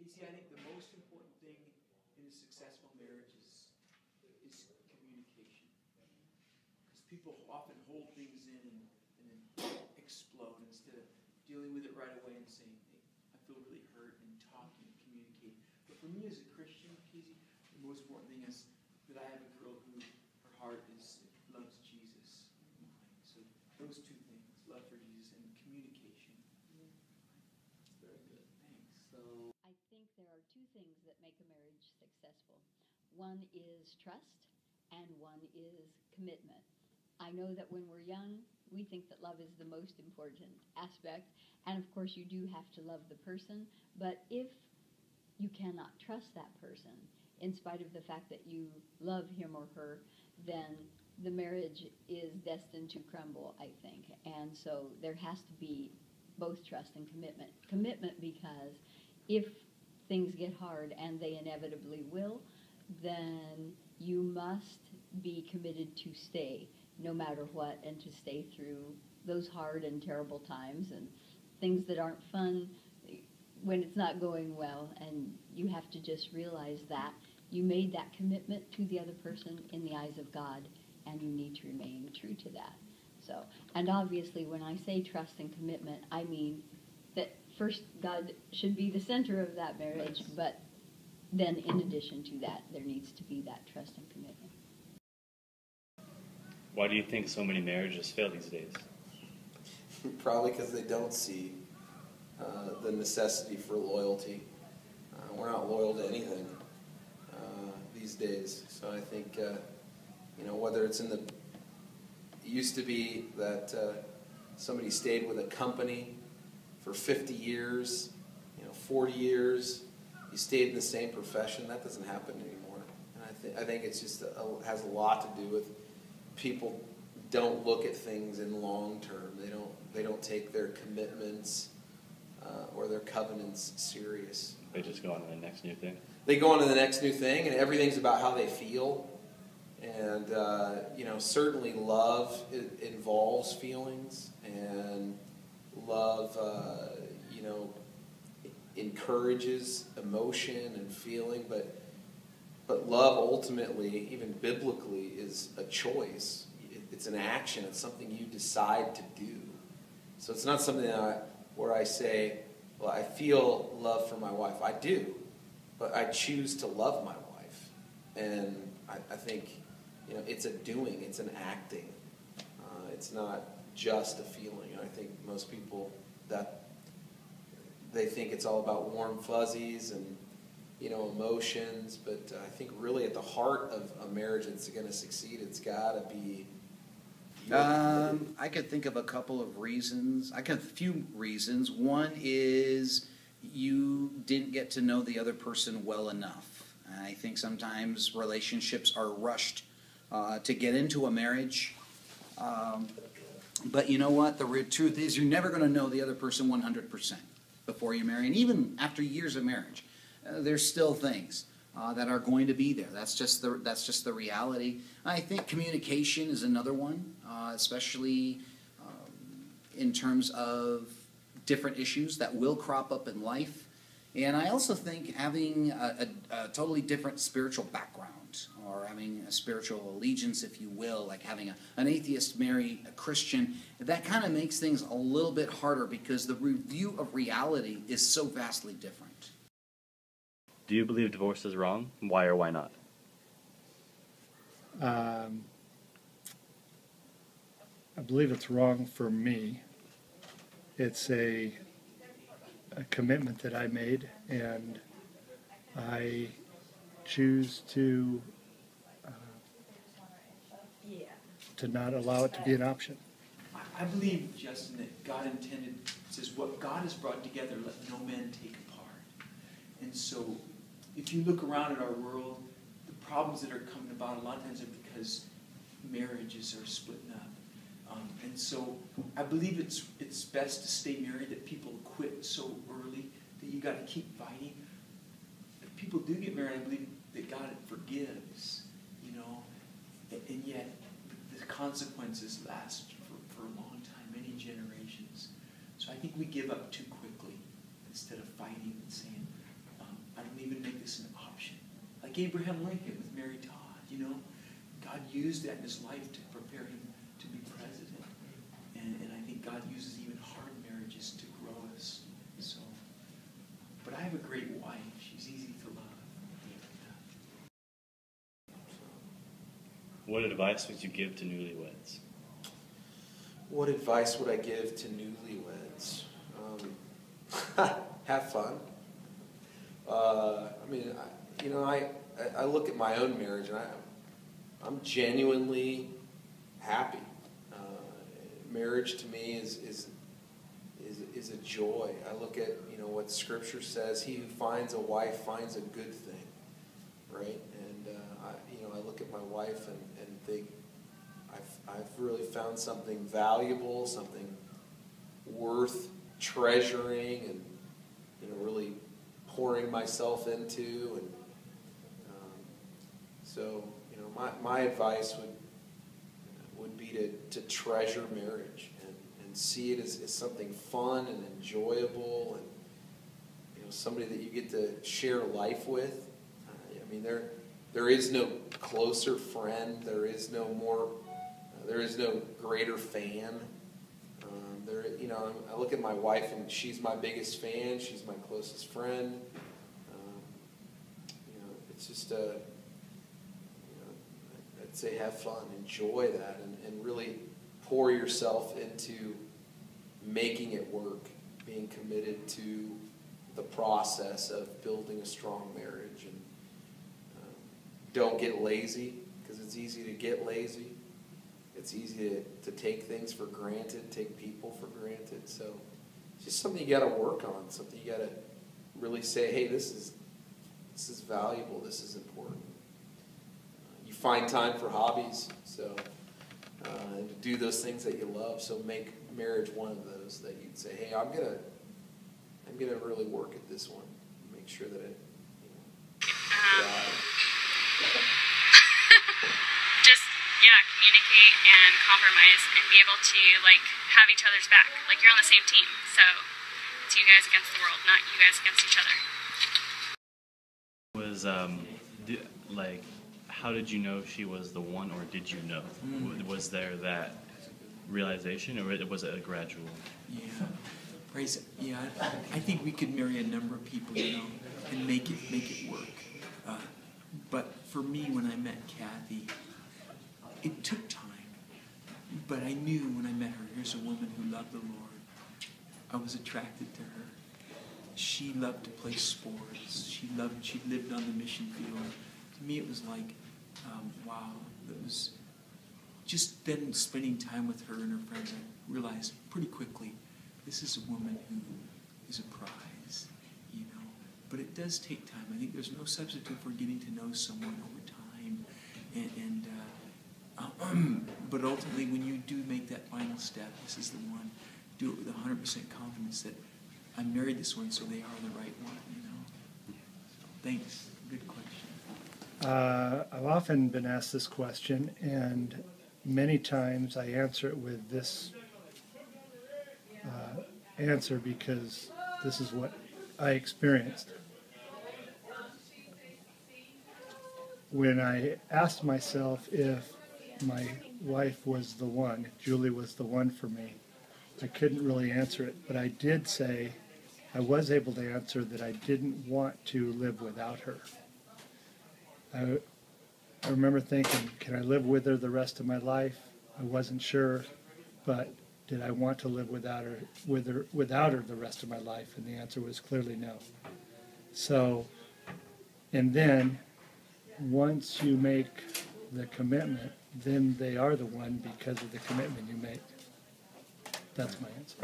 Casey, I think the most important thing in a successful marriage is communication. Because people often hold things in and then explode instead of dealing with it right away and saying, hey, I feel really hurt, and talking and communicating. But for me as a Christian, Casey, the most important thing is that I have a girl who her heart loves Jesus. So those two things, love for Jesus and communication. Very good. Thanks. So I think there are two things that make a marriage successful. One is trust, and one is commitment. I know that when we're young, we think that love is the most important aspect, and of course you do have to love the person, but if you cannot trust that person, in spite of the fact that you love him or her, then the marriage is destined to crumble, I think. And so there has to be both trust and commitment. Commitment because if things get hard, and they inevitably will, then you must be committed to stay no matter what, and to stay through those hard and terrible times and things that aren't fun when it's not going well. And you have to just realize that you made that commitment to the other person in the eyes of God, and you need to remain true to that. So, and obviously when I say trust and commitment, I mean that first God should be the center of that marriage, but then in addition to that, there needs to be that trust and commitment. Why do you think so many marriages fail these days? probably because they don't see the necessity for loyalty. We're not loyal to anything these days. So I think, whether it's it used to be that somebody stayed with a company for 50 years, 40 years, you stayed in the same profession. That doesn't happen anymore. And I think it's just has a lot to do with people don't look at things in long term. They don't take their commitments or their covenants serious. They just go on to the next new thing. They go on to the next new thing, and everything's about how they feel. And certainly love involves feelings, and love encourages emotion and feeling, but love ultimately, even biblically, is a choice. It's an action. It's something you decide to do. So it's not something where I say, well, I feel love for my wife. I do, but I choose to love my wife. And I think, it's a doing. It's an acting. It's not just a feeling. I think most people they think it's all about warm fuzzies and emotions, but I think really at the heart of a marriage that's going to succeed, it's got to be. I could think of a couple of reasons. I could have a few reasons. One is you didn't get to know the other person well enough. I think sometimes relationships are rushed to get into a marriage. But you know what? The truth is you're never going to know the other person 100% before you marry. And even after years of marriage, there's still things that are going to be there. That's just the reality. I think communication is another one, especially in terms of different issues that will crop up in life. And I also think having a totally different spiritual background, or having a spiritual allegiance, if you will, like having an atheist marry a Christian, that kind of makes things a little bit harder because the review of reality is so vastly different. Do you believe divorce is wrong? Why or why not? I believe it's wrong for me. It's a commitment that I made, and I choose to not allow it to be an option. I believe, Justin, that God intended, says, what God has brought together, let no man take apart. And so, if you look around at our world, the problems that are coming about a lot of times are because marriages are splitting up. And so I believe it's best to stay married, that people quit so early that you got to keep fighting. If people do get married, I believe that God forgives, and yet the consequences last for a long time, many generations. So I think we give up too quickly instead of fighting and saying, and even make this an option. Like Abraham Lincoln with Mary Todd, you know. God used that in his life to prepare him to be president. And I think God uses even hard marriages to grow us. So, but I have a great wife. She's easy to love. What advice would you give to newlyweds? What advice would I give to newlyweds? Have fun. I look at my own marriage and I'm genuinely happy. Marriage to me is a joy. I look at what Scripture says: "He who finds a wife finds a good thing," right? And I look at my wife and think I've really found something valuable, something worth treasuring, and really pouring myself into. And so my advice would be to treasure marriage and see it as something fun and enjoyable, and somebody that you get to share life with. There is no closer friend. There is no greater fan. I look at my wife and she's my biggest fan. She's my closest friend. It's just I'd say have fun, enjoy that, and really pour yourself into making it work, being committed to the process of building a strong marriage. And don't get lazy, because it's easy to get lazy. It's easy to take things for granted, take people for granted. So it's just something you got to work on, something you got to really say, hey, this is valuable, this is important. You find time for hobbies, and to do those things that you love. So make marriage one of those that you'd say, hey, I'm gonna really work at this one. Make sure that it communicate and compromise and be able to have each other's back. You're on the same team, so it's you guys against the world, not you guys against each other. How did you know she was the one, or did you know? Was there that realization, or was it a gradual? Yeah, Bryce. Yeah, I think we could marry a number of people, and make it work. But for me, when I met Kathy, it took time. But I knew when I met her, here's a woman who loved the Lord. I was attracted to her. She loved to play sports. She lived on the mission field. To me, it was like, wow. It was just then spending time with her and her friends. I realized pretty quickly, this is a woman who is a prize, But it does take time. I think there's no substitute for getting to know someone over time, but ultimately, when you do make that final step, this is the one. Do it with 100% confidence that I married this one, so they are the right one. Thanks. Good question. I've often been asked this question, and many times I answer it with this answer because this is what I experienced. When I asked myself if my wife was the one, if Julie was the one for me, I couldn't really answer it, but I did say, I was able to answer that I didn't want to live without her. I remember thinking, can I live with her the rest of my life? I wasn't sure, but did I want to live without her the rest of my life? And the answer was clearly no. So, and then once you make the commitment, then they are the one because of the commitment you make. That's my answer.